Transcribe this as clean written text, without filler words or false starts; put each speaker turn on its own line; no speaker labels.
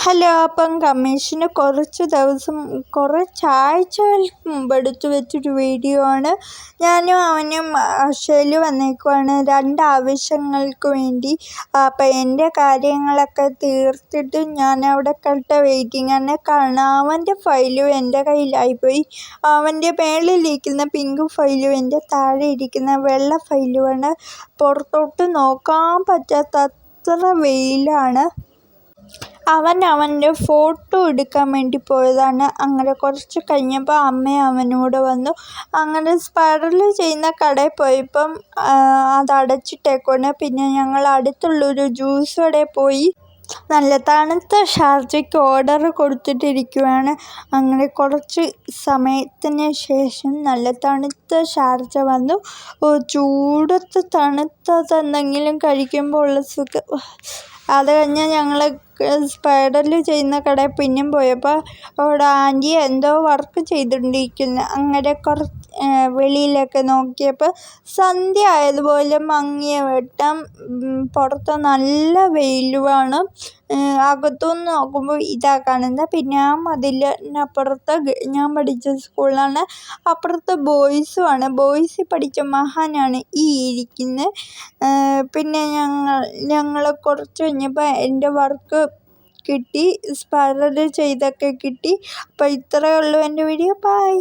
Hello. അപ്പം commission കുറച്ചാഴ്ചകൾക്ക് മുമ്പ് എടുത്തു വെച്ചൊരു വീഡിയോ ആണ്. ഞാനും അവനും അക്ഷയയിൽ വന്നേക്കുവാണ് 2 ആവശ്യങ്ങൾക്ക് വേണ്ടി. അപ്പം എൻ്റെ കാര്യങ്ങളൊക്കെ തീർത്തിട്ട് ഞാൻ അവിടെ കണ്ട വെയിറ്റിംഗ് കാരണം അവൻ്റെ ഫയലും എൻ്റെ കയ്യിലായിപ്പോയി. അവൻ്റെ മേളിലിരിക്കുന്ന പിങ്ക് ഫയലും എൻ്റെ താഴെ ഇരിക്കുന്ന വെള്ള ഫയലുമാണ്. പുറത്തോട്ട് നോക്കാൻ പറ്റാത്തത്ര വെയിലാണ്. അവൻ്റെ ഫോട്ടോ എടുക്കാൻ വേണ്ടി പോയതാണ്. അങ്ങനെ കുറച്ച് കഴിഞ്ഞപ്പോൾ അമ്മയും അവനും കൂടെ വന്നു. അങ്ങനെ സ്പൈറൽ ചെയ്യുന്ന കടയിൽ പോയപ്പം അത് അടച്ചിട്ടേക്കുവാണ്. പിന്നെ ഞങ്ങൾ അടുത്തുള്ളൊരു ജ്യൂസ് കടയിൽ പോയി നല്ല തണുത്ത ഷാർജയ്ക്ക് ഓർഡർ കൊടുത്തിട്ടിരിക്കുവാണ്. അങ്ങനെ കുറച്ച് സമയത്തിന് ശേഷം നല്ല തണുത്ത ഷാർജ വന്നു. ചൂടത്ത് തണുത്തതെന്തെങ്കിലും കഴിക്കുമ്പോൾ ഉള്ള സുഖം. അത് കഴിഞ്ഞ് ഞങ്ങൾ സ്പൈറൽ ചെയ്യുന്ന കടയിൽ പിന്നെയും പോയപ്പോൾ അവിടെ ആൻറ്റി എന്തോ വർക്ക് ചെയ്തുകൊണ്ടിരിക്കുന്നു. അങ്ങനെ വെളിയിലൊക്കെ നോക്കിയപ്പോൾ സന്ധ്യ ആയതുപോലെ മങ്ങിയ വെട്ടം. പുറത്ത് നല്ല വെയിലുമാണ്. അകത്തുനിന്ന് നോക്കുമ്പോൾ ഇതാ കാണുന്നത്. പിന്നെ ആ മതിലിനപ്പുറത്ത് ഞാൻ പഠിച്ച സ്കൂളാണ്. അപ്പുറത്ത് ബോയ്സുമാണ്. ബോയ്സിൽ പഠിച്ച മഹാനാണ് ഈ ഇരിക്കുന്നത്. പിന്നെ ഞങ്ങൾ കുറച്ച് കഴിഞ്ഞപ്പോൾ എൻ്റെ വർക്ക് കിട്ടി. സ്പൈറൽ ചെയ്തൊക്കെ കിട്ടി. അപ്പോൾ ഇത്രയേ ഉള്ളൂ എൻ്റെ വീഡിയോ. ബൈ.